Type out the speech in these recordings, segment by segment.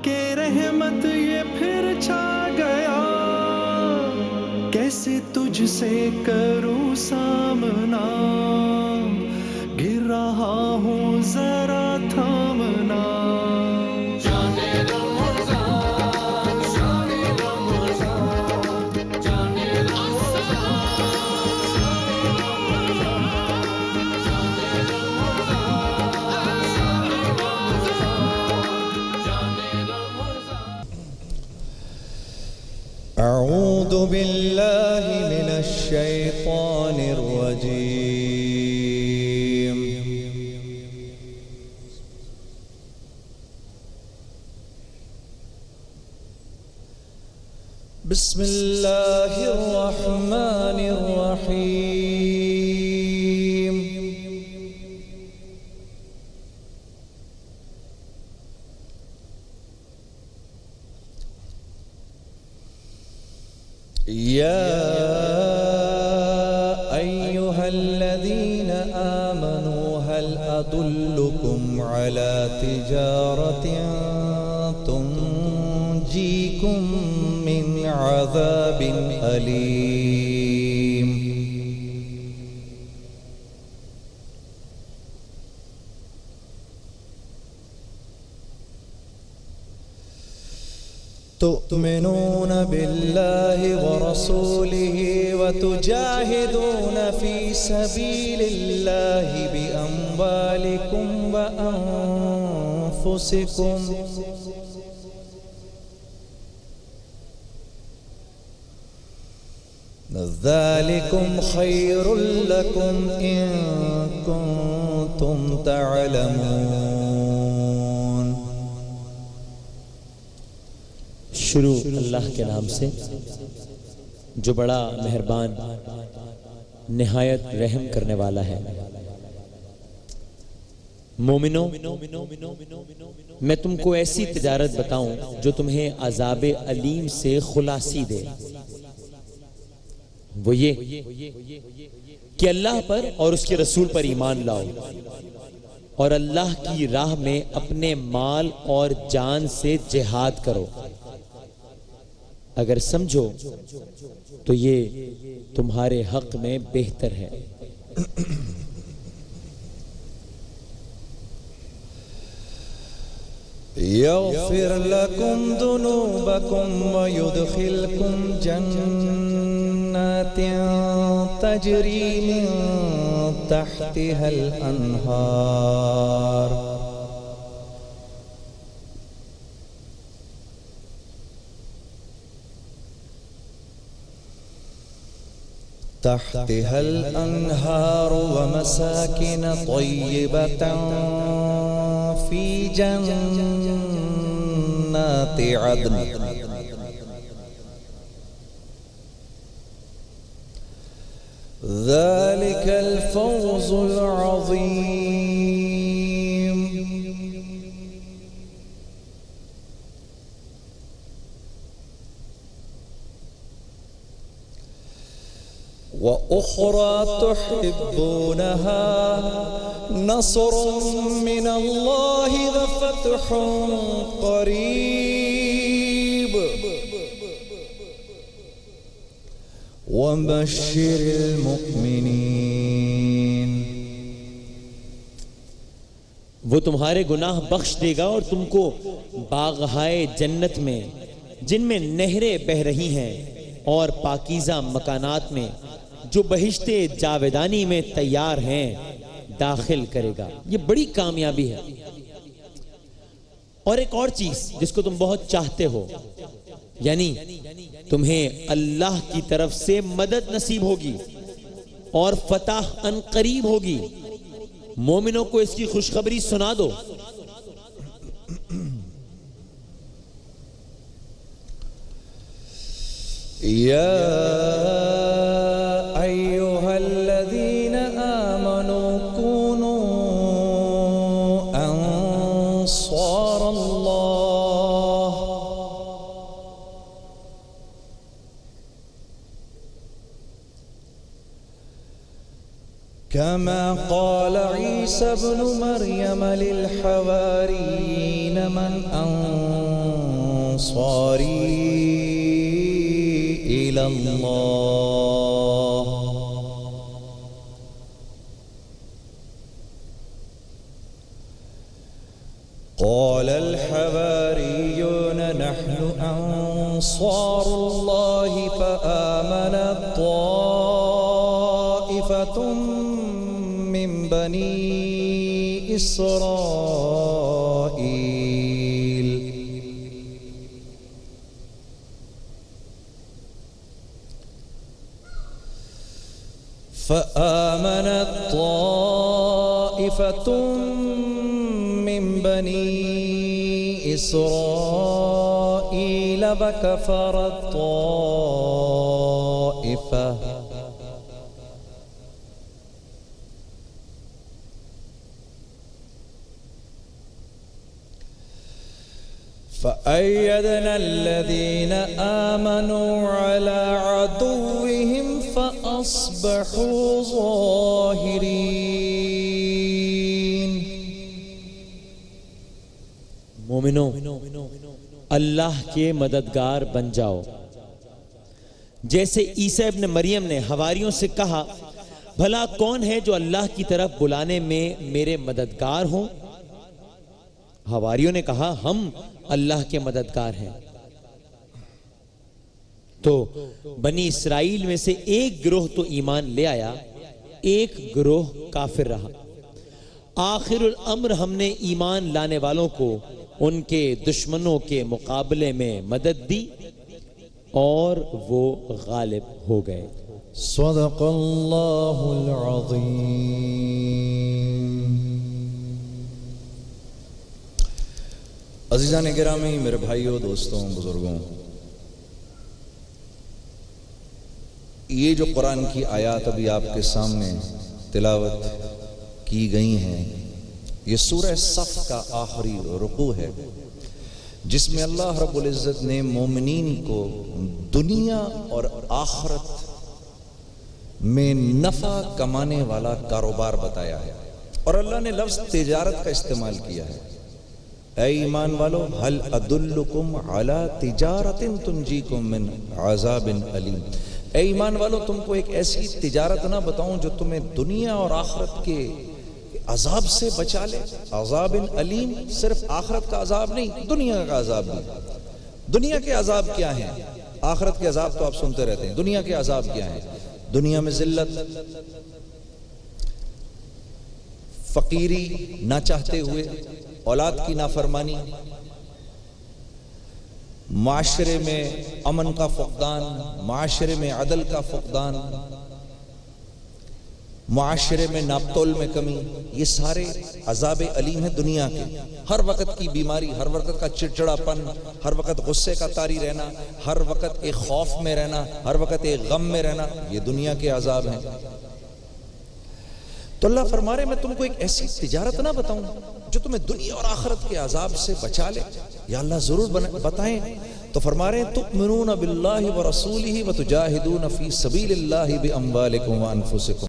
کہ رحمت یہ پھر چھا گیا، کیسے تجھ سے کروں سامنا، گر رہا ہوں ذرا تھامنا۔ اعوذ باللہ من الشیطان الرجیم، بسم اللہ الرحمن الرحیم۔ یا ایہا الذین آمنوا هل ادلکم علی تجارت تنجیکم من عذاب علیم۔ تؤمنون باللہ ورسولہ وتجاہدون فی سبیل اللہ باموالکم وانفسکم، ذالکم خیر لکم ان کنتم تعلمون۔ شروع اللہ کے نام سے جو بڑا مہربان نہایت رحم کرنے والا ہے۔ مومنوں، میں تم کو ایسی تجارت بتاؤں جو تمہیں عذاب علیم سے خلاصی دے، وہ یہ کہ اللہ پر اور اس کے رسول پر ایمان لاؤ اور اللہ کی راہ میں اپنے مال اور جان سے جہاد کرو، اگر سمجھو تو یہ تمہارے حق میں بہتر ہے۔ یغفر لکم ذنوبکم ویدخلکم جنات تجری من تحتها الانہار، تحتها الأنهار ومساكن طيبة في جنات عدن، ذلك الفوز العظيم۔ وأخرى تحبونها نصر من الله وفتح قريب وبشر المؤمنين۔ وہ تمہارے گناہ بخش دے گا اور تم کو باغہائے جنت میں جن میں نہریں بہہ رہی ہیں اور پاکیزہ مکانات میں جو بہشت جاودانی میں تیار ہیں داخل کرے گا۔ یہ بڑی کامیابی ہے۔ اور ایک اور چیز جس کو تم بہت چاہتے ہو، یعنی تمہیں اللہ کی طرف سے مدد نصیب ہوگی اور فتح ان قریب ہوگی۔ مومنوں کو اس کی خوشخبری سنا دو۔ یا ایہا الذین آمنوا کونوا انصار اللہ كما قال عيسى ابن مريم للحواريين من أنصاري أنصاري إلى الله قال الحواريون نحن أنصار الله فآمنت طائفة من بني إسرائيل فآمنت طائفة من بني إسرائيل وكفرت طائفة فأيدنا الذين آمنوا على عدوهم فأصبحوا ظاهرين مومنوں اللہ کے مددگار بن جاؤ، جیسے عیسیٰ ابن مریم نے حواریوں سے کہا بھلا کون ہے جو اللہ کی طرف بلانے میں میرے مددگار ہوں؟ حواریوں نے کہا ہم اللہ کے مددگار ہیں۔ تو بنی اسرائیل میں سے ایک گروہ تو ایمان لے آیا، ایک گروہ کافر رہا۔ آخر الامر ہم نے ایمان لانے والوں کو ان کے دشمنوں کے مقابلے میں مدد دی اور وہ غالب ہو گئے۔ صدق اللہ العظیم۔ عزیزان گرامی، میرے بھائیوں، دوستوں، بزرگوں، یہ جو قرآن کی آیات ابھی آپ کے سامنے تلاوت کی گئی ہیں، یہ سورہ صف کا آخری رکوع ہے، جس میں اللہ رب العزت نے مومنین کو دنیا اور آخرت میں نفع کمانے والا کاروبار بتایا ہے، اور اللہ نے لفظ تجارت کا استعمال کیا ہے۔ اے ایمان والو، هل ادلکم علی تجارت تنجیکم من عذاب علیم، اے ایمان والو تم کو ایک ایسی تجارت نہ بتاؤں جو تمہیں دنیا اور آخرت کے عذاب سے بچا لے۔ عذاب علیم، صرف آخرت کا عذاب نہیں، دنیا کا عذاب بھی۔ دنیا کے عذاب کیا ہیں؟ آخرت کے عذاب تو آپ سنتے رہتے ہیں، دنیا کے عذاب کیا ہیں؟ دنیا میں ذلت، فقیری نہ چاہتے ہوئے، اولاد کی نافرمانی، معاشرے میں امن کا فقدان، معاشرے میں عدل کا فقدان، معاشرے میں ناپتول میں کمی، یہ سارے عذاب علیم ہیں دنیا کے۔ ہر وقت کی بیماری، ہر وقت کا چڑچڑا پن، ہر وقت غصے کا طاری رہنا، ہر وقت ایک خوف میں رہنا، ہر وقت ایک غم میں رہنا، یہ دنیا کے عذاب ہیں۔ تو اللہ فرما رہے میں تم کو ایک ایسی تجارت نہ بتاؤں جو تمہیں دنیا اور آخرت کے عذاب سے بچا لے؟ یا اللہ ضرور بتائیں۔ تو فرما رہے ہیں تؤمنون باللہ ورسولہ وتجاہدون فی سبیل اللہ باموالکم وانفسکم۔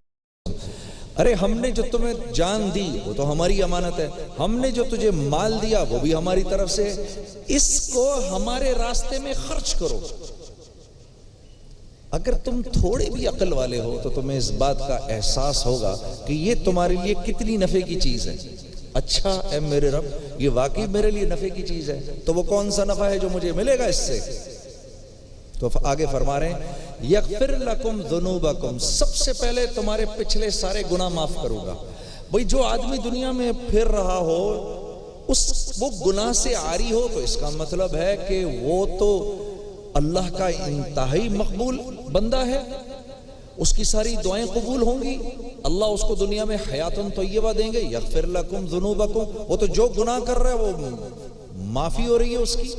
ارے ہم نے جو تمہیں جان دی وہ تو ہماری امانت ہے، ہم نے جو تجھے مال دیا وہ بھی ہماری طرف سے، اس کو ہمارے راستے میں خرچ کرو۔ اگر تم تھوڑے بھی عقل والے ہو تو تمہیں اس بات کا احساس ہوگا کہ یہ تمہارے لیے کتنی نفع کی چیز ہے۔ اچھا اے میرے رب، یہ واقعی میرے لیے نفع کی چیز ہے، تو وہ کون سا نفع ہے جو مجھے ملے گا اس سے؟ تو آگے فرما رہے ہیں یغفر لکم ذنوبکم، سب سے پہلے تمہارے پچھلے سارے گناہ معاف کروں گا۔ بھئی جو آدمی دنیا میں پھر رہا ہو وہ گناہ سے عاری ہو تو اس کا مطلب ہے کہ وہ تو اللہ کا انتہائی مقبول بندہ ہے، اس کی ساری دعائیں قبول ہوں گی، اللہ اس کو دنیا میں حیات طیبہ دیں گے۔ یغفر لکم ذنوبکم، وہ تو جو گناہ کر رہا ہے وہ معافی ہو رہی ہے اس کی۔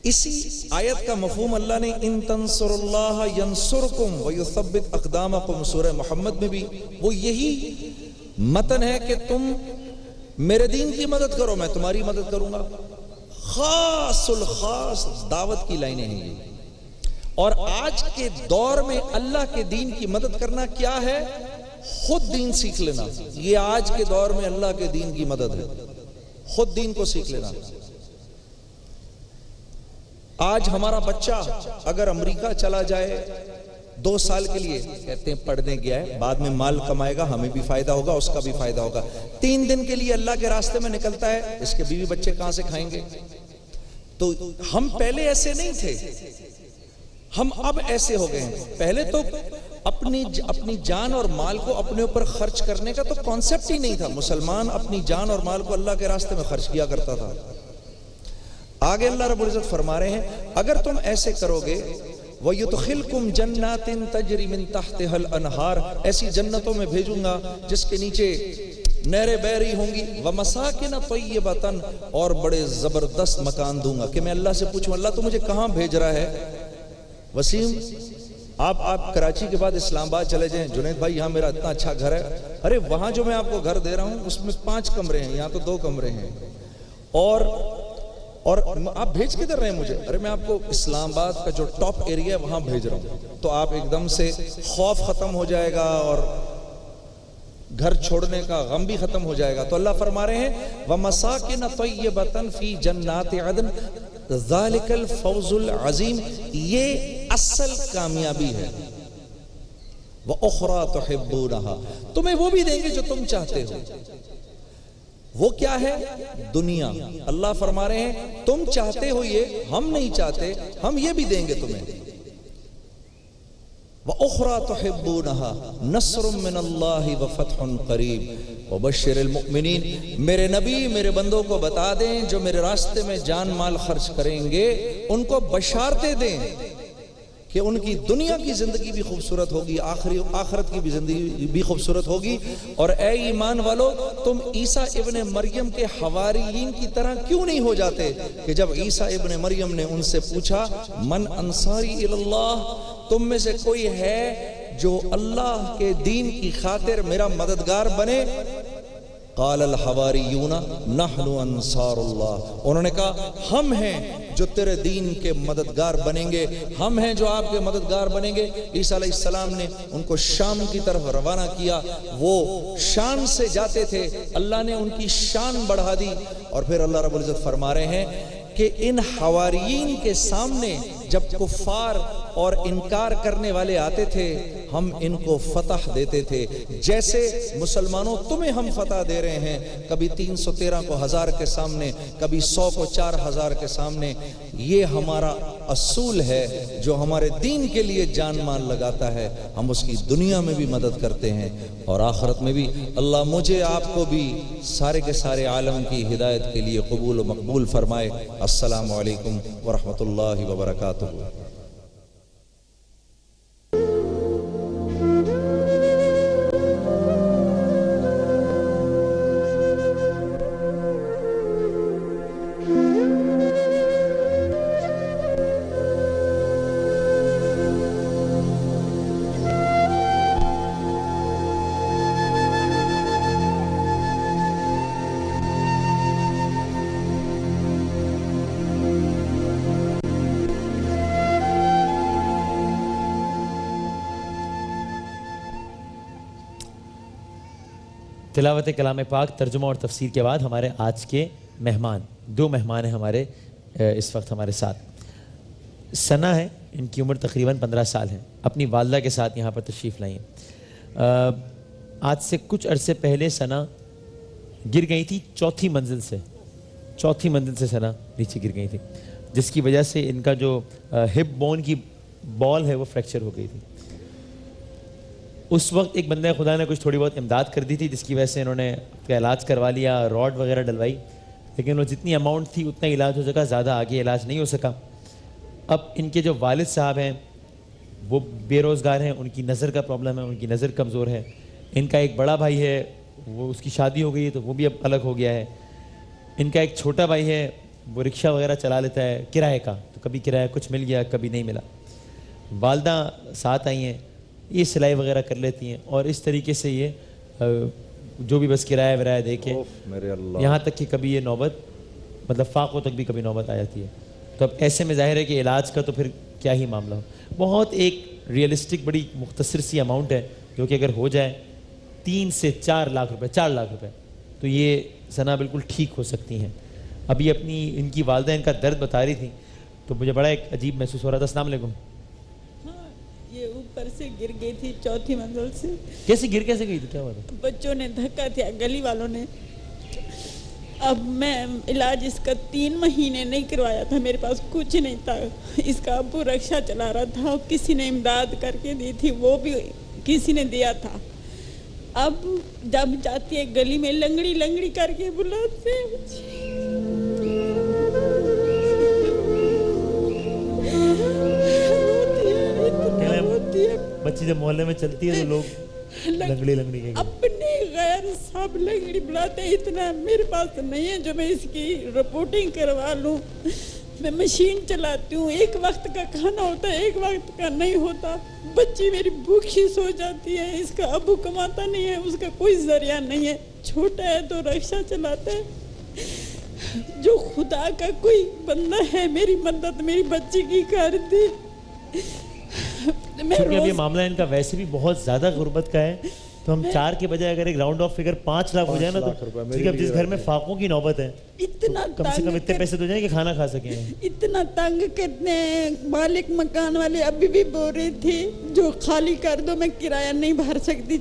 اسی آیت کا مفہوم اللہ نے ان تنصر اللہ ینصرکم ویثبت اقدامکم سورہ محمد میں بھی وہ یہی متن ہے کہ تم میرے دین کی مدد کرو میں تمہاری مدد کروں گا۔ خاص الخاص دعوت کی لائنیں ہیں یہ۔ اور آج کے دور میں اللہ کے دین کی مدد کرنا کیا ہے؟ خود دین سیکھ لینا، یہ آج کے دور میں اللہ کے دین کی مدد ہے، خود دین کو سیکھ لینا۔ آج ہمارا بچہ اگر امریکہ چلا جائے 2 سال کے لیے، کہتے ہیں پڑھنے گیا ہے، بعد میں مال کمائے گا، ہمیں بھی فائدہ ہوگا، اس کا بھی فائدہ ہوگا، 3 دن کے لیے اللہ کے راستے میں نکلتا ہے، اس کے بیوی بچے کہاں سے کھائیں گے؟ تو ہم پہلے ایسے نہیں تھے، ہم اب ایسے ہو گئے ہیں۔ پہلے تو اپنی جان اور مال کو اپنے اوپر خرچ کرنے کا تو کانسیپٹ ہی نہیں تھا۔ مسلمان اپنی جان اور مال کو اللہ کے راستے میں خرچ کیا کرتا تھا۔ آگے اللہ رب العزت فرما رہے ہیں اگر تم ایسے کرو گے وَيُدْخِلْكُمْ جَنَّاتٍ تَجْرِي مِن تَحْتِهَا الْأَنْهَارُ، ایسی جنتوں میں بھیجوں گا جس کے نیچے نہریں بہہ رہی ہوں گی، وَمَسَاكِنَ طَيِّبَةً، اور بڑے زبردست مکان دوں گا۔ کہ میں اللہ سے پوچھوں اللہ تو مجھے کہاں بھیج رہا ہے؟ وسیم آپ کراچی کے بعد اسلام آباد چلے جائیں، جنید بھائی یہاں میرا اتنا اچھا گھر ہے، ارے وہاں جو میں آپ کو گھر دے رہا ہوں اس میں 5 کمرے ہیں، یہاں تو 2 کمرے ہیں، اور آپ بھیج کدھر رہے ہیں مجھے؟ ارے میں آپ کو اسلام آباد کا جو ٹاپ ایریا ہے وہاں بھیج رہا ہوں۔ تو آپ ایک دم سے خوف ختم ہو جائے گا اور گھر چھوڑنے کا غم بھی ختم ہو جائے گا۔ تو اللہ فرما رہے ہیں وَمَسَاكِنَ طَيِّبَةً فِي جَنَّاتِ عَدْنٍ ذَلِكَ الْفَوْزُ الْعَظِيمُ، یہ اصل کامیابی ہے۔ وَأُخْرَى تُحِبُّونَهَا، تمہیں وہ بھی دیں گے جو تم چاہتے ہو۔ وہ کیا ہے؟ دنیا۔ اللہ فرما رہے ہیں تم چاہتے ہو یہ، ہم نہیں چاہتے، ہم یہ بھی دیں گے تمہیں۔ وَأُخْرَى تُحِبُّونَهَا نَصْرٌ مِّنَ اللَّهِ وَفَتْحٌ قَرِيبٌ وَبَشِّرِ الْمُؤْمِنِينَ، میرے نبی میرے بندوں کو بتا دیں جو میرے راستے میں جان مال خرچ کریں گے ان کو بشارتیں دیں کہ ان کی دنیا کی زندگی بھی خوبصورت ہوگی، آخرت کی بھی زندگی بھی خوبصورت ہوگی۔ اور اے ایمان والو، تم عیسیٰ ابن مریم کے حواریین کی طرح کیوں نہیں ہو جاتے کہ جب عیسیٰ ابن مریم نے ان سے پوچھا من انصاری اللہ، تم میں سے کوئی ہے جو اللہ کے دین کی خاطر میرا مددگار بنے؟ قال الحواریون نحن انصار اللہ، انہوں نے کہا ہم ہیں جو تیرے دین کے مددگار بنیں گے، ہم ہیں جو آپ کے مددگار بنیں گے۔ عیسیٰ علیہ السلام نے ان کو شام کی طرف روانہ کیا، وہ شان سے جاتے تھے، اللہ نے ان کی شان بڑھا دی۔ اور پھر اللہ رب العزت فرما رہے ہیں کہ ان حواریین کے سامنے جب کفار اور انکار کرنے والے آتے تھے ہم ان کو فتح دیتے تھے، جیسے مسلمانوں تمہیں ہم فتح دے رہے ہیں، کبھی 313 کو 1000 کے سامنے، کبھی 100 کو 4000 کے سامنے۔ یہ ہمارا اصول ہے، جو ہمارے دین کے لیے جان مال لگاتا ہے ہم اس کی دنیا میں بھی مدد کرتے ہیں اور آخرت میں بھی۔ اللہ مجھے آپ کو بھی سارے کے سارے عالم کی ہدایت کے لیے قبول و مقبول فرمائے۔ السلام علیکم ورحمۃ اللہ وبرکاتہ۔ تلاوت کلام پاک، ترجمہ اور تفسیر کے بعد ہمارے آج کے مہمان، 2 مہمان ہیں ہمارے اس وقت ہمارے ساتھ۔ ثنا ہے، ان کی عمر تقریباً 15 سال ہے، اپنی والدہ کے ساتھ یہاں پر تشریف لائی ہیں۔ آج سے کچھ عرصے پہلے ثنا گر گئی تھی چوتھی منزل سے ثنا نیچے گر گئی تھی، جس کی وجہ سے ان کا جو ہپ بون کی بال ہے وہ فریکچر ہو گئی تھی۔ اس وقت ایک بندہ خدا نے کچھ تھوڑی بہت امداد کر دی تھی، جس کی وجہ سے انہوں نے علاج کروا لیا، راڈ وغیرہ ڈلوائی، لیکن وہ جتنی اماؤنٹ تھی اتنا علاج ہو سکا، زیادہ آگے علاج نہیں ہو سکا۔ اب ان کے جو والد صاحب ہیں وہ بے روزگار ہیں، ان کی نظر کا پرابلم ہے، ان کی نظر کمزور ہے۔ ان کا ایک بڑا بھائی ہے، وہ اس کی شادی ہو گئی ہے تو وہ بھی اب الگ ہو گیا ہے۔ ان کا ایک چھوٹا بھائی ہے، وہ رکشہ وغیرہ چلا لیتا ہے کرائے کا، تو کبھی کرایہ کچھ مل گیا کبھی نہیں ملا۔ والدہ ساتھ آئی ہیں، یہ سلائی وغیرہ کر لیتی ہیں، اور اس طریقے سے یہ جو بھی بس کرایہ ورایہ دے کے یہاں تک کہ کبھی یہ نوبت مطلب فاقوں تک بھی کبھی نوبت آ جاتی ہے۔ تو اب ایسے میں ظاہر ہے کہ علاج کا تو پھر کیا ہی معاملہ ہو۔ بہت ایک ریئلسٹک بڑی مختصر سی اماؤنٹ ہے جو کہ اگر ہو جائے 3 سے 4 لاکھ روپے، 4 لاکھ روپے، تو یہ ثنا بالکل ٹھیک ہو سکتی ہیں۔ ابھی اپنی ان کی والدہ ان کا درد بتا رہی تھی، تو مجھے بڑا ایک عجیب محسوس ہو رہا تھا. السلام علیکم. ہاں یہ اوپر سے گر گئی تھی 4تھی منزل سے. کیسے گئی تھی, کیا ہوا تھا؟ بچوں نے دھکا دیا, گلی والوں نے. اب میں علاج اس کا 3 مہینے نہیں کروایا تھا, میرے پاس کچھ نہیں تھا. اس کا ابو رکشہ چلا رہا تھا, کسی نے امداد کر کے دی تھی, وہ بھی کسی نے دیا تھا. اب جب جاتی ہے گلی میں لنگڑی لنگڑی کر کے بلاتے ہیں. بچی جب محلے میں چلتی ہے تو لوگ لنگڑی لنگڑی کے اپنے غیر سب لنگڑی بلاتے ہیں. اتنا میرے پاس نہیں ہے جو میں اس کی رپورٹنگ کروا لوں. میں مشین چلاتی ہوں, ایک وقت کا کھانا ہوتا ہے, ایک وقت کا نہیں ہوتا. بچی میری بھوکی سو جاتی ہے, اس کا ابو کماتا نہیں ہے, اس کا کوئی ذریعہ نہیں ہے, چھوٹا ہے تو رکشہ چلاتا ہے. جو خدا کا کوئی بندہ ہے میری مدد میری بچی کی کر دے. کیونکہ اب یہ معاملہ ان کا ویسے بھی بہت زیادہ غربت کا ہے, تو ہم 4 کے بجائے اگر ایک راؤنڈ آف فگر 5 لاکھ ہو جائے نا, تو اب جس گھر میں فاقوں کی نوبت ہے اتنا کم سے کم اتنے پیسے تو جائیں کہ کھانا کھا سکیں. اتنا تنگ کرتے ہیں. مالک مکان والے ابھی بھی بول رہے تھے جو خالی کر دو, میں کرایہ نہیں بھر سکتی,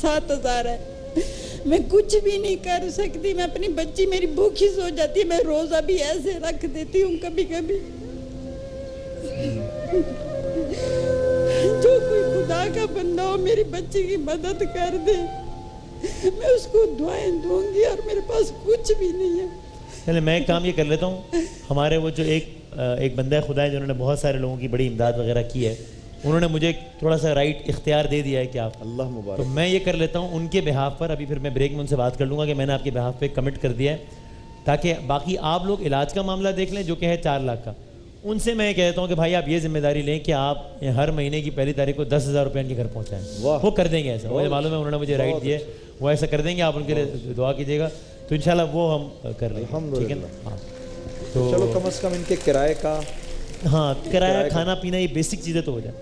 7000 ہے, میں کچھ بھی نہیں کر سکتی. میں اپنی بچی میری بھوکی سو جاتی ہے, میں روزہ بھی ایسے رکھ دیتی ہوں کبھی کبھی. جو کوئی خدا کا بندہ ہو میری بچی کی مدد کر دے, میں اس کو دعائیں دوں گی, اور میرے پاس کچھ بھی نہیں ہے. چلے میں ایک کام یہ کر لیتا ہوں, ہمارے وہ جو ایک بندہ خدا ہے جنہوں نے بہت سارے لوگوں کی بڑی امداد وغیرہ کی ہے, انہوں نے مجھے تھوڑا سا رائٹ اختیار دے دیا ہے کہ آپ, اللہ مبارک, تو میں یہ کر لیتا ہوں ان کے بہاف پر. ابھی پھر میں بریک میں ان سے بات کر لوں گا کہ میں نے آپ کے بہاف پہ کمٹ کر دیا ہے, تاکہ باقی آپ لوگ علاج کا معاملہ دیکھ لیں جو کہ ہے 4 لاکھ کا. ان سے میں کہتا ہوں کہ بھائی آپ یہ ذمہ داری لیں کہ آپ ہر مہینے کی پہلی تاریخ کو 10,000 روپے ان کے گھر پہنچائیں. وہ کر دیں گے ایسا, مجھے معلوم ہے انہوں نے مجھے رائٹ دیے, وہ ایسا کر دیں گے. آپ ان کے لیے دعا کیجیے گا, تو انشاءاللہ وہ ہم کر لیں گے, ٹھیک ہے نا. ہاں تو چلو کم از کم ان کے کرائے کا, ہاں کرایہ کھانا پینا یہ بیسک چیزیں تو ہو جائیں.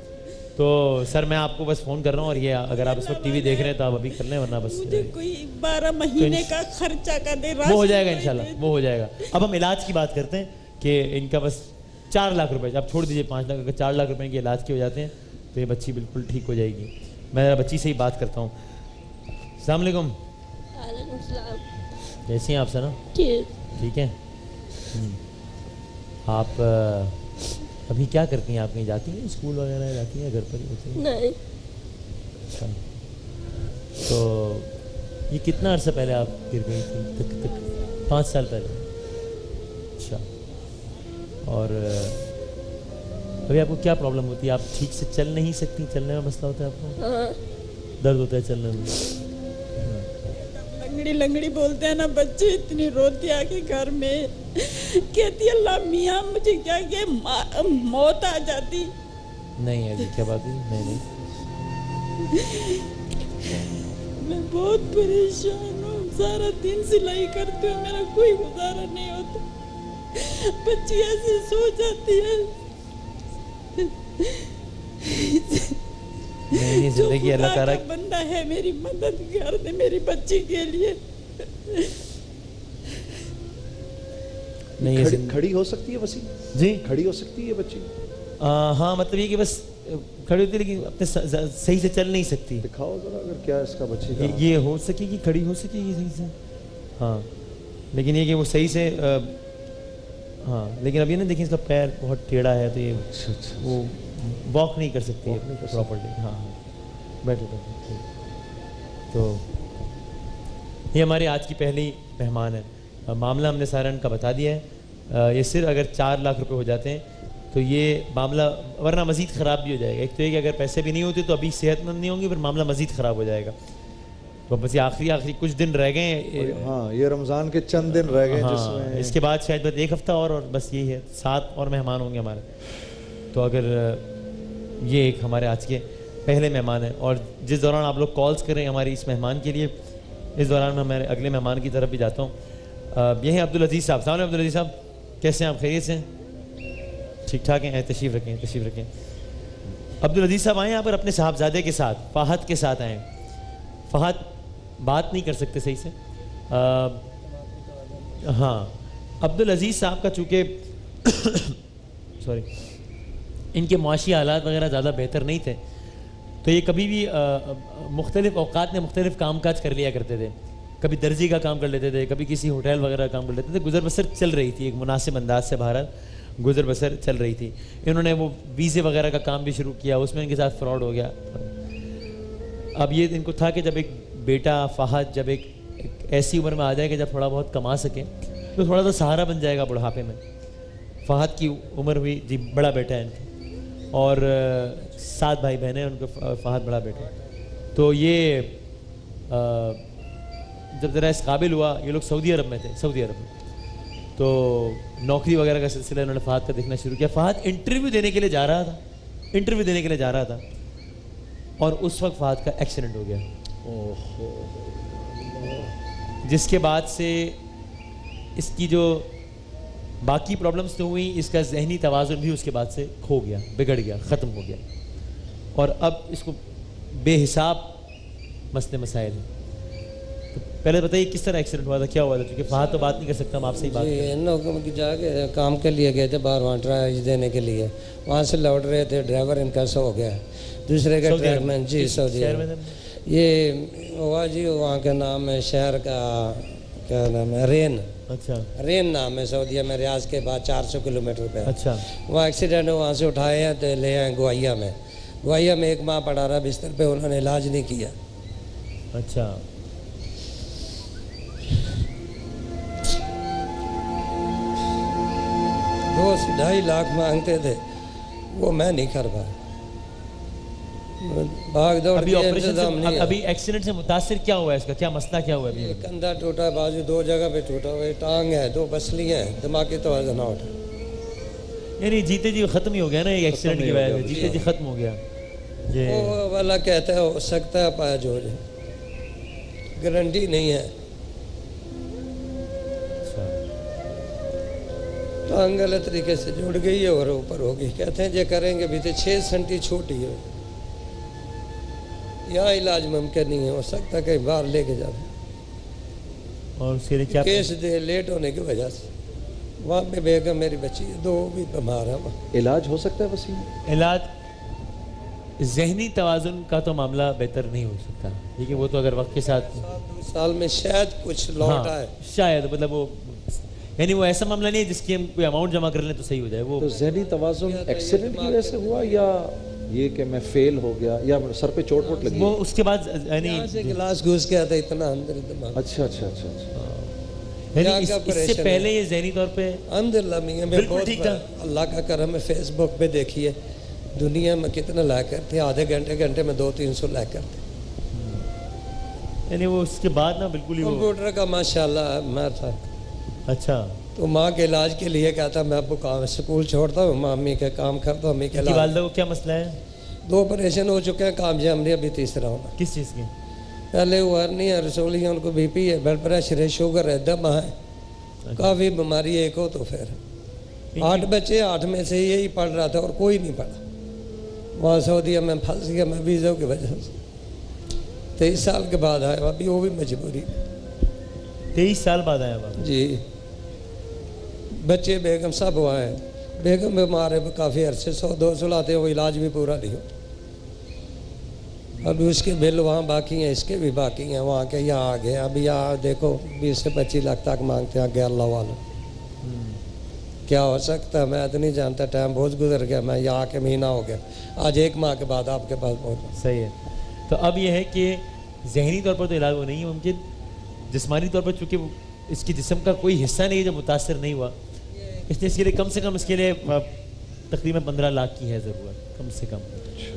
تو سر میں آپ کو بس فون کر رہا ہوں, اور یہ اگر آپ اس وقت ٹی وی دیکھ رہے ہیں تو آپ ابھی کر لیں, ورنہ بس مجھے کوئی 12 مہینے کا خرچہ کا دے, وہ ہو جائے گا انشاءاللہ, وہ ہو جائے گا. اب ہم علاج کی بات کرتے ہیں کہ ان کا بس 4 لاکھ روپے, اب چھوڑ دیجیے 5 لاکھ, اگر 4 لاکھ روپے کے علاج کے ہو جاتے ہیں تو یہ بچی بالکل ٹھیک ہو جائے گی. میں بچی سے ہی بات کرتا ہوں. السلام علیکم. وعلیکم السلام. کیسی ہیں آپ سنا؟ ٹھیک ہے. آپ ابھی کیا کرتی ہیں, آپ کہیں جاتی ہیں, اسکول وغیرہ جاتی ہیں, گھر پر ہی ہوتی ہیں؟ نہیں. اچھا, تو یہ کتنا عرصہ پہلے آپ گر گئی تھی؟ 5 سال پہلے. اچھا, اور ابھی آپ کو کیا پرابلم ہوتی ہے؟ آپ ٹھیک سے چل نہیں سکتی, چلنے میں مسئلہ ہوتا ہے آپ کو؟ ہاں درد ہوتا ہے چلنے میں؟ لنگڑی لنگڑی بولتے ہیں نا بچے, اتنی روتی آ کے گھر میں, کہتی اللہ میاں مجھے کیا کہ موت آ جاتی. نہیں ایسی کیا بات ہے, نہیں. میں بہت پریشان ہوں, سارا دن سلائی کرتی ہوں, میرا کوئی گزارا نہیں ہوتا. بچی ایسے سو جاتی ہے. نہیں زندگی اللہ تعالیٰ بندہ ہے میری مدد کر دے میری بچی کے لیے. نہیں کھڑی ہو سکتی ہے وسیم جی, کھڑی ہو سکتی ہے بچی؟ ہاں مطلب یہ کہ بس کھڑی ہوتی ہے لیکن اپنے صحیح سے چل نہیں سکتی. دکھاؤ ذرا اگر کیا اس کا بچی کا یہ ہو سکے گی, کھڑی ہو سکے گی صحیح سے, ہاں, لیکن یہ کہ وہ صحیح سے, ہاں لیکن اب یہ نا دیکھیں اس کا پیر بہت ٹیڑھا ہے, تو یہ وہ واک نہیں کر سکتی ہے پراپرلی. ہاں بیٹھے. تو یہ ہماری آج کی پہلی مہمان ہے. معاملہ ہم نے سارا ان کا بتا دیا ہے. یہ صرف اگر 4 لاکھ روپے ہو جاتے ہیں تو یہ معاملہ, ورنہ مزید خراب بھی ہو جائے گا. ایک تو یہ کہ اگر پیسے بھی نہیں ہوتے تو ابھی صحت مند نہیں ہوں گی, پھر معاملہ مزید خراب ہو جائے گا. تو بس یہ آخری کچھ دن رہ گئے ہیں. ہاں یہ رمضان کے چند دن رہ گئے, جس میں اس کے بعد شاید بس 1 ہفتہ اور بس یہی ہے, 7 اور مہمان ہوں گے ہمارے. تو اگر یہ ایک ہمارے آج کے پہلے مہمان ہیں, اور جس دوران آپ لوگ کالز کریں ہماری اس مہمان کے لیے, اس دوران میں ہمارے اگلے مہمان کی طرف بھی جاتا ہوں. یہ ہیں عبدالعزیز صاحب. السلام علیکم عبدالعزیز صاحب, کیسے ہیں آپ؟ خیریت سے ٹھیک ٹھاک ہیں؟ تشریف رکھیں. عبدالعزیز صاحب آئے یہاں پر اپنے صاحبزادے کے ساتھ, فہد کے ساتھ آئے. فہد بات نہیں کر سکتے صحیح سے. ہاں عبدالعزیز صاحب کا چونکہ سوری ان کے معاشی حالات وغیرہ زیادہ بہتر نہیں تھے، تو یہ کبھی بھی مختلف اوقات میں مختلف کام کاج کر لیا کرتے تھے. کبھی درزی کا کام کر لیتے تھے، کبھی کسی ہوٹل وغیرہ کا کام کر لیتے تھے. گزر بسر چل رہی تھی، ایک مناسب انداز سے بہرحال گزر بسر چل رہی تھی. انہوں نے وہ ویزے وغیرہ کا کام بھی شروع کیا، اس میں ان کے ساتھ فراڈ ہو گیا. اب یہ ان کو تھا کہ جب ایک بیٹا فہد جب ایک ایسی عمر میں آ جائے کہ جب تھوڑا بہت کما سکے تو تھوڑا سا سہارا بن جائے گا بڑھاپے میں. فہد کی عمر ہوئی جی، بڑا بیٹا ہے ان کا، اور 7 بھائی بہن ہیں ان کو، فہد بڑا بیٹا. تو یہ جب ذرا اس قابل ہوا، یہ لوگ سعودی عرب میں تھے، سعودی عرب میں، تو نوکری وغیرہ کا سلسلہ انہوں نے فہد کا دیکھنا شروع کیا. فہد انٹرویو دینے کے لیے جا رہا تھا اور اس وقت فہد کا ایکسیڈنٹ ہو گیا، جس کے بعد سے اس کی جو باقی پرابلمز تو ہوئی، اس کا ذہنی توازن بھی اس کے بعد سے کھو گیا، بگڑ گیا، ختم ہو گیا. اور اب اس کو بے حساب مسئلے مسائل ہیں. تو پہلے بتائیے کس طرح ایکسیڈنٹ ہوا تھا، کیا ہوا تھا؟ کیونکہ فہد تو بات نہیں کر سکتا، ہم آپ سے ہی بات کریں. ان لوگوں کی جا کے کام کے لیے گئے تھے باہر، وہاں ٹرائل دینے کے لیے، وہاں سے لوٹ رہے تھے، ڈرائیور ان کا سو گیا، دوسرے کا ڈرائیور جی سعودی یہ ہوا جی، وہاں کا نام ہے شہر کا کیا نام ہے، رین. اچھا، رین نام ہے سعودیہ میں، ریاض کے بعد 400 کلومیٹر پہ. اچھا، وہاں ایکسیڈنٹ وہاں سے اٹھائے ہیں تو لے آئے گوائیا میں. گوائیا میں 1 ماہ پڑا رہا بستر پہ، انہوں نے علاج نہیں کیا. اچھا. 2-2.5 لاکھ مانگتے تھے، وہ میں نہیں کر پایا. بھاگ دوڑ ابھی کے آپریشن انتظام نہیں ہے. ابھی ایکسیڈنٹ سے متاثر کیا ہوا ہے، اس کا کیا مسئلہ کیا ہوا ہے ابھی؟ کندھا ٹوٹا، بازو 2 جگہ پہ ٹوٹا ہوا ہے، ٹانگ ہے، 2 پسلیاں ہیں، دماغی توازن آؤٹ ہے. یعنی جیتے جی ختم ہی ہو گیا نا یہ ایکسیڈنٹ کی وجہ سے، جیتے جی ختم ہو گیا. وہ والا کہتا ہے ہو سکتا ہے پایا جو جائے، گارنٹی نہیں ہے. ٹانگ غلط طریقے سے جڑ گئی ہے اور اوپر ہو گئی. کہتے ہیں یہ کریں گے بھی تو 6 سینٹی چھوٹی ہے، یہاں علاج ممکن نہیں ہے، ہو سکتا ہے کہیں باہر لے کے جانا. اور اس کے لیے کیا کیس دے لیٹ ہونے کی وجہ سے. وہاں پہ بیگم میری بچی ہے، 2 بھی بیمار ہیں. علاج ہو سکتا ہے وسیم؟ علاج ذہنی توازن کا تو معاملہ بہتر نہیں ہو سکتا، لیکن وہ تو اگر وقت کے ساتھ 2 سال میں شاید کچھ لوٹ آئے. شاید مطلب وہ یعنی وہ ایسا معاملہ نہیں ہے جس کی ہم کوئی اماؤنٹ جمع کر لیں تو صحیح ہو جائے. وہ تو ذہنی توازن ایکسیڈنٹ کی وجہ سے ہوا یا یہ کہ میں فیل ہو گیا یا سر پہ چوٹ ووٹ لگی؟ وہ اس کے بعد یعنی گلاس گھس گیا تھا اتنا اندر دماغ. اچھا اچھا اچھا اچھا. یعنی اس سے پہلے یہ ذہنی طور پہ الحمدللہ میاں میں بہت اللہ کا کرم ہے. فیس بک پہ دیکھیے دنیا میں کتنا لائک کرتے ہیں، آدھے گھنٹے میں 200-300 لائک کرتے ہیں. یعنی وہ اس کے بعد نا بالکل ہی کمپیوٹر کا ماشاءاللہ میں تھا. اچھا. تو ماں کے علاج کے لیے کہتا میں ابو کام اسکول چھوڑتا ہوں، ماں امی کا کام کرتا ہوں. امی کے علاج والدہ کو کیا مسئلہ ہے؟ 2 آپریشن ہو چکے ہیں، کامیاب نہیں، ابھی تیسرا ہونا. کس چیز کے؟ پہلے وہ ہرنی ہے، رسولی ہے، ان کو بی پی ہے، بلڈ پریشر ہے، شوگر ہے، دم ہے، کافی بیماری ایک ہو. تو پھر 8 بچے، 8 میں سے یہی پڑھ رہا تھا اور کوئی نہیں پڑھا. وہاں سعودیہ میں پھنس گیا میں ویزا کی وجہ سے. 23 سال کے بعد آیا، ابھی وہ بھی مجبوری. 23 سال بعد آیا بابا جی. بچے بیگم سب وہاں ہیں. بیگم بیمار ہے کافی عرصے، 100-200 لاتے ہیں، وہ علاج بھی پورا نہیں ہو. ابھی اس کے بل وہاں باقی ہیں، اس کے بھی باقی ہیں. وہاں کے یہاں آ گئے. ابھی یہاں دیکھو 20 سے 25 لاکھ تک مانگتے ہیں. آگے اللہ والا کیا ہو سکتا ہے میں تو نہیں جانتا. ٹائم بہت گزر گیا. میں یہاں کے مہینہ ہو گیا، آج 1 ماہ کے بعد آپ کے پاس پہنچا. صحیح ہے. تو اب یہ ہے کہ ذہنی طور پر تو علاج وہ نہیں ہے ممکن، جسمانی طور پر چونکہ اس کی جسم کا کوئی حصہ نہیں ہے جو متاثر نہیں ہوا، اس لیے اس کے لیے کم سے کم اس کے لیے تقریباً 15 لاکھ کی ہے ضرورت کم سے کم.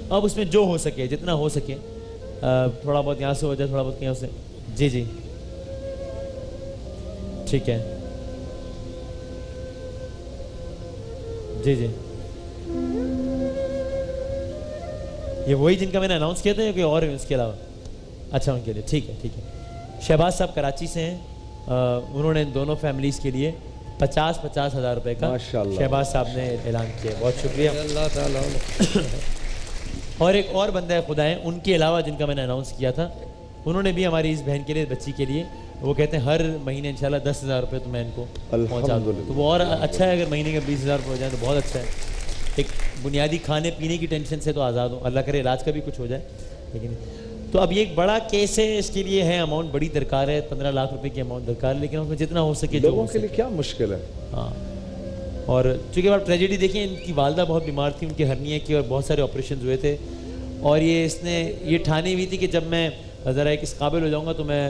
اب اس میں جو ہو سکے، جتنا ہو سکے، تھوڑا بہت یہاں سے ہو جائے، تھوڑا بہت یہاں سے. جی جی ٹھیک ہے. جی جی یہ وہی جن کا میں نے اناؤنس کیا تھا یا کوئی اور ہے اس کے علاوہ؟ اچھا ان کے لیے ٹھیک ہے ٹھیک ہے. شہباز صاحب کراچی سے ہیں، انہوں نے دونوں فیملیز کے لیے 50,000 ہزار روپے کا شہباز صاحب نے اعلان کیا. بہت شکریہ اللہ تعالیٰ. اور ایک اور بندہ خدا ہیں ان کے علاوہ جن کا میں نے اناؤنس کیا تھا، انہوں نے بھی ہماری اس بہن کے لیے، بچی کے لیے، وہ کہتے ہیں ہر مہینے انشاءاللہ 10,000 روپے تو میں ان کو پہنچا دوں. تو وہ اور اچھا ہے، اگر مہینے کے 20,000 روپے ہو جائیں تو بہت اچھا ہے. ایک بنیادی کھانے پینے کی ٹینشن سے تو آزاد ہوں, اللہ کرے علاج کا بھی کچھ ہو جائے. لیکن تو اب یہ ایک بڑا کیس ہے, اس کے لیے ہے اماؤنٹ بڑی درکار ہے, 15 لاکھ روپے کی اماؤنٹ درکار ہے, لیکن اس میں جتنا ہو سکے لوگوں کے لیے کیا مشکل ہے. ہاں, اور چونکہ آپ ٹریجڈی دیکھیں, ان کی والدہ بہت بیمار تھی, ان کے ہرنیہ کی اور بہت سارے آپریشنز ہوئے تھے, اور اس نے یہ ٹھانی ہوئی تھی کہ جب میں ذرا ایک اس قابل ہو جاؤں گا تو میں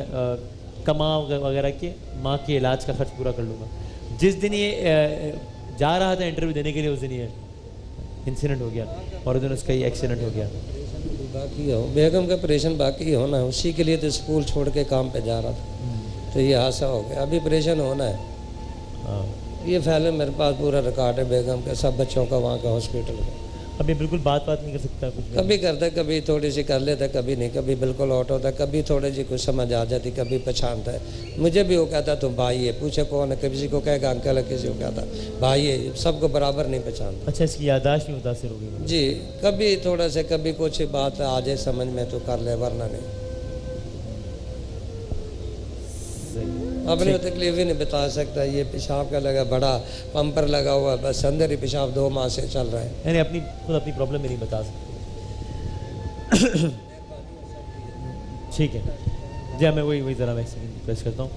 کما وغیرہ کے ماں کے علاج کا خرچ پورا کر لوں گا. جس دن یہ جا رہا تھا انٹرویو دینے کے لیے, اس دن یہ انسیڈنٹ ہو گیا, اور اس دن اس کا یہ ایکسیڈنٹ ہو گیا. باقی ہو بیگم کا آپریشن باقی ہونا ہے, اسی کے لیے تو اسکول چھوڑ کے کام پہ جا رہا تھا, تو یہ حادثہ ہو گیا. ابھی آپریشن ہونا ہے. یہ فیل میرے پاس پورا ریکارڈ ہے بیگم کا, سب بچوں کا وہاں کا ہاسپٹل کا. ابھی بالکل بات نہیں کر سکتا کچھ, کبھی کرتا ہے, کبھی تھوڑی سی کر لیتا ہے, کبھی نہیں, کبھی بالکل آؤٹ ہوتا ہے, کبھی تھوڑی سی کچھ سمجھ آ جاتی, کبھی پہچانتا ہے. مجھے بھی وہ کہتا تم بھائی ہے, پوچھے کون ہے, کسی کو کہے گا انکل ہے, کسی کو کہتا بھائی ہے, سب کو برابر نہیں پہچانتا. اچھا, اس کی یادداشت نہیں متاثر ہوگی جی, کبھی تھوڑا سا کبھی کچھ بات آ جائے سمجھ میں تو کر لے, ورنہ نہیں. اپنی تکلیف ہی نہیں بتا سکتا. یہ پیشاب کا لگا بڑا پمپر لگا ہوا, بس اندر ہی پیشاب 2 ماہ سے چل رہا ہے. یعنی اپنی خود اپنی پرابلم میں نہیں بتا سکتے. ٹھیک ہے جی, میں وہی ذرا میں ریکویسٹ کرتا ہوں.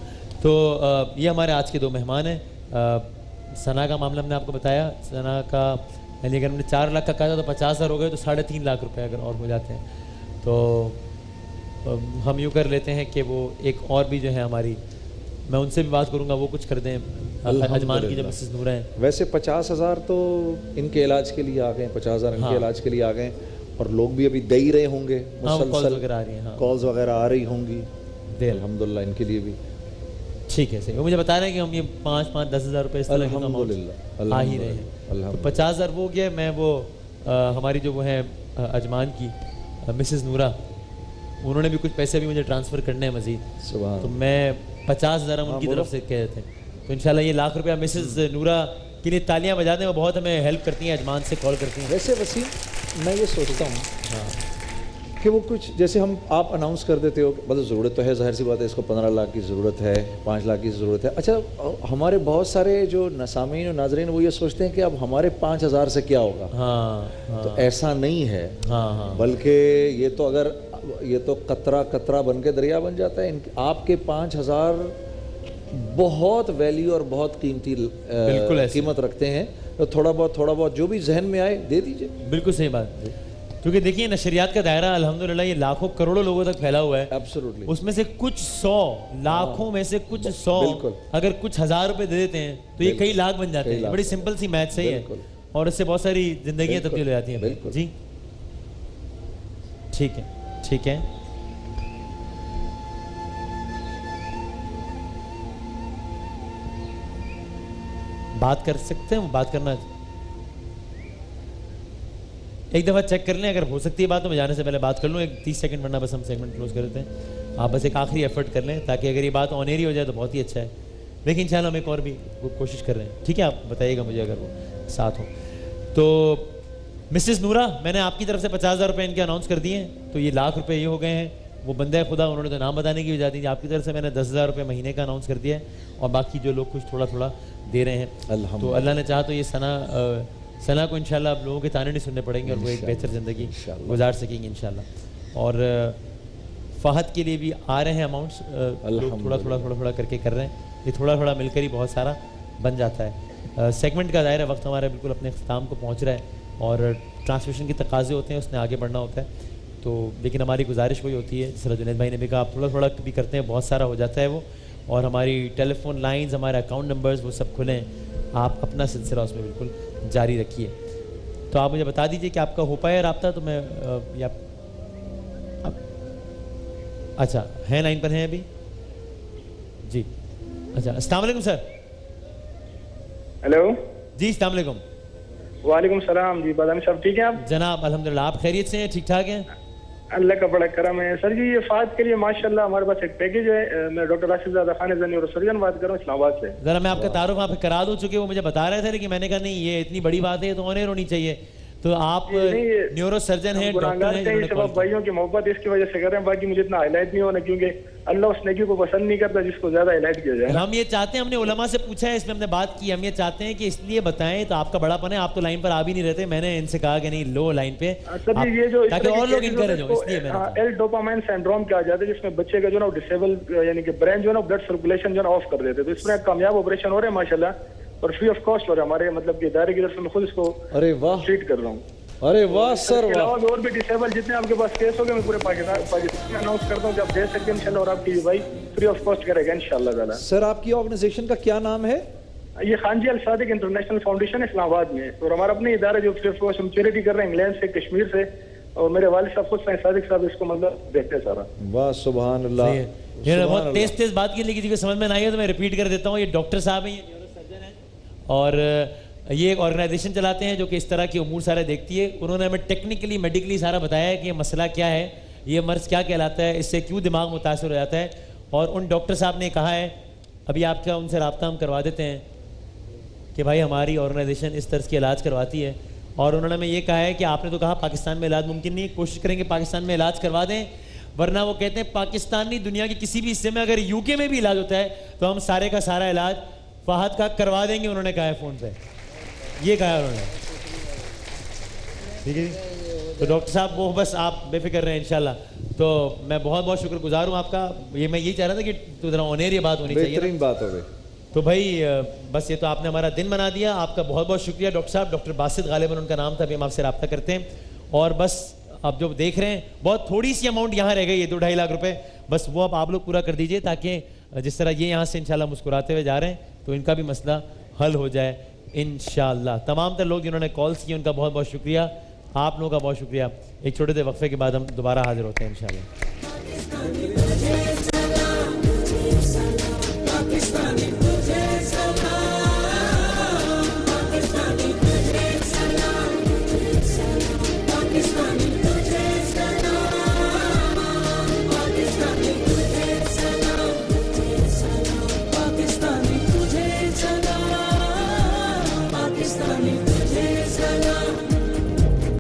تو یہ ہمارے آج کے 2 مہمان ہیں. ثنا کا معاملہ ہم نے آپ کو بتایا. ثنا کا یعنی اگر ہم نے 4 لاکھ کا کہا تھا تو 50,000 ہو گئے, تو 3.5 لاکھ روپے اگر اور ہو جاتے ہیں تو ہم یوں کر لیتے ہیں کہ وہ ایک اور بھی جو ہے ہماری, میں ان سے بھی بات کروں گا, وہ کچھ کر دیں. اجمان کی جو مسز نورہ ہیں, ویسے 50,000 تو ان کے علاج کے لیے آ گئے, 50,000 ان کے علاج کے لیے آ گئے, اور لوگ بھی ابھی دے ہی رہے ہوں گے, مسلسل کالز وغیرہ آ رہی ہوں گی. الحمدللہ ان کے لیے بھی ٹھیک ہے. صحیح, وہ مجھے بتا رہے ہیں کہ ہم یہ 5-10,000 روپے اس طرح الحمدللہ آ ہی رہے ہیں. 50,000 وہ گیا. میں وہ ہماری جو وہ ہیں اجمان کی مسز نورہ, انہوں نے بھی کچھ پیسے بھی مجھے ٹرانسفر کرنے ہیں مزید, تو میں 50,000 ہم ان کی طرف سے کہے تھے. تو انشاءاللہ یہ لاکھ روپیہ مسز نورہ کے لیے تالیاں بجا دیں, وہ بہت ہمیں ہیلپ کرتی ہیں, اجمان سے کال کرتی ہیں. ویسے وسیم, میں یہ سوچتا ہوں کہ وہ کچھ جیسے آپ اناؤنس کر دیتے ہو, مطلب ضرورت تو ہے, ظاہر سی بات ہے, اس کو 15 لاکھ کی ضرورت ہے, 5 لاکھ کی ضرورت ہے. اچھا, ہمارے بہت سارے جو سامعین و ناظرین وہ یہ سوچتے ہیں کہ اب ہمارے 5,000 سے کیا ہوگا. تو ایسا نہیں ہے, بلکہ یہ تو قطرہ بن کے دریا بن جاتا ہے. آپ کے 5,000 بہت ویلیو اور بہت قیمتی قیمت رکھتے ہیں. تو تھوڑا بہت جو بھی ذہن میں آئے دے دیجئے. بالکل صحیح بات. کیونکہ دیکھیے نشریات کا دائرہ الحمدللہ یہ لاکھوں کروڑوں لوگوں تک پھیلا ہوا ہے. ایبسولوٹلی. اس میں سے کچھ 100 لاکھوں میں سے کچھ 100 اگر کچھ 1,000 روپے دے دیتے ہیں تو یہ کئی لاکھ بن جاتے ہیں. بڑی سمپل سی میتھ صحیح ہے, اور اس سے بہت ساری زندگیاں تبدیل ہو جاتی ہیں. جی ٹھیک ہے. بات کر سکتے ہیں, بات کرنا ایک دفعہ چیک کر لیں, اگر ہو سکتی ہے بات تو میں جانے سے پہلے بات کر لوں. 30 سیکنڈ ورنہ بس ہم سیگمنٹ کلوز کر دیتے ہیں. آپ بس ایک آخری ایفرٹ کر لیں, تاکہ اگر یہ بات آن ایئر ہی ہو جائے تو بہت ہی اچھا ہے. لیکن انشاءاللہ ہم ایک اور بھی کوشش کر رہے ہیں. ٹھیک ہے, آپ بتائیے گا مجھے اگر وہ ساتھ ہو. تو مسز نورہ, میں نے آپ کی طرف سے 50,000 روپے ان کے اناؤنس کر دیے ہیں, تو یہ لاکھ روپے یہ ہو گئے ہیں. وہ بندہ خدا, انہوں نے تو نام بتانے کی اجازت دی. آپ کی طرف سے میں نے 10,000 روپے مہینے کا اناؤنس کر دیا ہے, اور باقی جو لوگ کچھ تھوڑا دے رہے ہیں. تو اللہ نے چاہا تو یہ ثنا کو انشاءاللہ اب لوگوں کے تانے نہیں سننے پڑیں گے, اور وہ ایک بہتر زندگی گزار سکیں گے انشاءاللہ. اور فہد کے لیے بھی آ رہے ہیں اماؤنٹس, تھوڑا کر کے کر رہے ہیں. یہ تھوڑا مل کر ہی بہت سارا بن جاتا ہے. سیگمنٹ کا دائرہ وقت ہمارا بالکل اپنے اختتام کو پہنچ رہا ہے, اور ٹرانسمیشن کے تقاضے ہوتے ہیں, اس نے آگے بڑھنا ہوتا ہے. تو لیکن ہماری گزارش وہی ہوتی ہے, جس طرح جنید بھائی نے بھی کہا, آپ تھوڑا بھی کرتے ہیں, بہت سارا ہو جاتا ہے وہ. اور ہماری ٹیلی فون لائنز, ہمارے اکاؤنٹ نمبرز وہ سب کھلے ہیں, آپ اپنا سلسلہ اس میں بالکل جاری رکھیے. تو آپ مجھے بتا دیجئے کہ آپ کا ہو پایا رابطہ, تو میں اچھا ہیں لائن پر ہیں ابھی. جی اچھا, السلام علیکم سر. ہیلو. جی السلام علیکم. وعلیکم السلام. جی بادانی صاحب ٹھیک ہیں آپ؟ جناب الحمدللہ, آپ خیریت سے ہیں, ٹھیک ٹھاک ہیں؟ اللہ کا بڑا کرم ہے. سر جی یہ فات کے لیے ماشاءاللہ ہمارے پاس ایک پیکیج ہے. میں ڈاکٹر راشد زادہ خان زنی اور سرجن بات کر رہا ہوں اسلام آباد سے. ذرا میں آپ کا تعارف وہاں پہ کرا دوں, چونکہ وہ مجھے بتا رہے تھے کہ میں نے کہا نہیں یہ اتنی بڑی بات ہے, یہ تو آن ایئر ہونی چاہیے. تو آپ نیورو سرجن ہیں، ڈاکٹر ہیں، سب بھائیوں کی محبت اس کی وجہ سے کر رہے ہیں، باقی مجھے اتنا ہائی لائٹ نہیں ہونا، کیونکہ اللہ اس نیکی کو پسند نہیں کرتا جس کو زیادہ ہائی لائٹ کیا جائے. ہم یہ چاہتے ہیں، ہم نے علماء سے پوچھا ہے، اس میں ہم نے بات کی، ہم یہ چاہتے ہیں کہ اس لیے بتائیں تو آپ کا بڑا پن ہے، آپ تو لائن پر آ بھی نہیں رہتے، میں نے ان سے کہا کہ نہیں لو لائن پہ تاکہ اور لوگ انکریج ہوں، اس لیے میں نے ایل ڈوپامائن سنڈروم کہا جاتا ہے، جس میں بچے کا جو ہے نا ڈسیبل یعنی کہ برین جو ہے نا بلڈ سرکولیشن جو ہے آف کر دیتے، تو اس میں کامیاب آپریشن ہو رہے ہیں ماشاءاللہ، اور فری آف کاسٹ ہو رہا ہے ہمارے مطلب کہ ادارے کی طرف سے. میں خود اس کو ٹریٹ کر رہا ہوں. ارے واہ سر، اور بھی ڈسیبل جتنے آپ کے پاس کیس ہو گئے میں پورے پاکستان میں اناؤنس کرتا ہوں کہ آپ دے سکتے ہیں انشاءاللہ، اور آپ کی بھائی فری آف کاسٹ کرے گا انشاءاللہ تعالی. سر آپ کی آرگنائزیشن کا کیا نام ہے؟ یہ خانجی الصادق انٹرنیشنل فاؤنڈیشن اسلام آباد میں ہے، اور ہمارا اپنے ادارے جو فری آف کاسٹ ہم چیریٹی کر رہے ہیں انگلینڈ سے، کشمیر سے، اور میرے والد صاحب خود سائیں صادق صاحب اس کو مطلب دیکھتے ہیں سارا. واہ سبحان اللہ. بہت تیز بات کی، لیکن سمجھ میں نہ آئی ہے تو میں ریپیٹ کر دیتا ہوں. یہ ڈاکٹر صاحب ہیں، یہ نیورو سرجن ہیں، اور یہ ایک آرگنائزیشن چلاتے ہیں جو کہ اس طرح کی امور سارے دیکھتی ہے. انہوں نے ہمیں ٹیکنیکلی میڈیکلی سارا بتایا ہے کہ یہ مسئلہ کیا ہے، یہ مرض کیا کہلاتا ہے، اس سے کیوں دماغ متاثر ہو جاتا ہے. اور ان ڈاکٹر صاحب نے کہا ہے، ابھی آپ کا ان سے رابطہ ہم کروا دیتے ہیں کہ بھائی ہماری آرگنائزیشن اس طرز کی علاج کرواتی ہے. اور انہوں نے ہمیں یہ کہا ہے کہ آپ نے تو کہا پاکستان میں علاج ممکن نہیں، کوشش کریں کہ پاکستان میں علاج کروا دیں، ورنہ وہ کہتے ہیں پاکستانی دنیا کے کسی بھی حصے میں اگر یو کے میں بھی علاج ہوتا ہے تو ہم سارے کا سارا علاج فہد کا کروا دیں گے. انہوں نے کہا ہے فون پہ، یہ کہا انہوں نے. ٹھیک ہے جی، تو ڈاکٹر صاحب وہ بس آپ بے فکر رہیں انشاءاللہ. تو میں بہت بہت شکر گزار ہوں آپ کا. یہ میں یہی چاہ رہا تھا کہ تو ذرا آن ایئر یہ بات ہونی چاہیے، بہترین بات ہو گئی. تو بھائی بس یہ تو آپ نے ہمارا دن بنا دیا. آپ کا بہت بہت شکریہ ڈاکٹر صاحب. ڈاکٹر باسط غالباً ان کا نام تھا، ابھی ہم آپ سے رابطہ کرتے ہیں. اور بس آپ جو دیکھ رہے ہیں بہت تھوڑی سی اماؤنٹ یہاں رہ گئی ہے، 2-2.5 لاکھ روپے، بس وہ اب آپ لوگ پورا کر دیجئے تاکہ جس طرح یہ یہاں سے انشاءاللہ مسکراتے ہوئے جا رہے ہیں تو ان کا بھی مسئلہ حل ہو جائے انشاءاللہ. تمام تر لوگ جنہوں نے کالز کی ان کا بہت بہت شکریہ. آپ لوگوں کا بہت شکریہ. ایک چھوٹے سے وقفے کے بعد ہم دوبارہ حاضر ہوتے ہیں انشاءاللہ.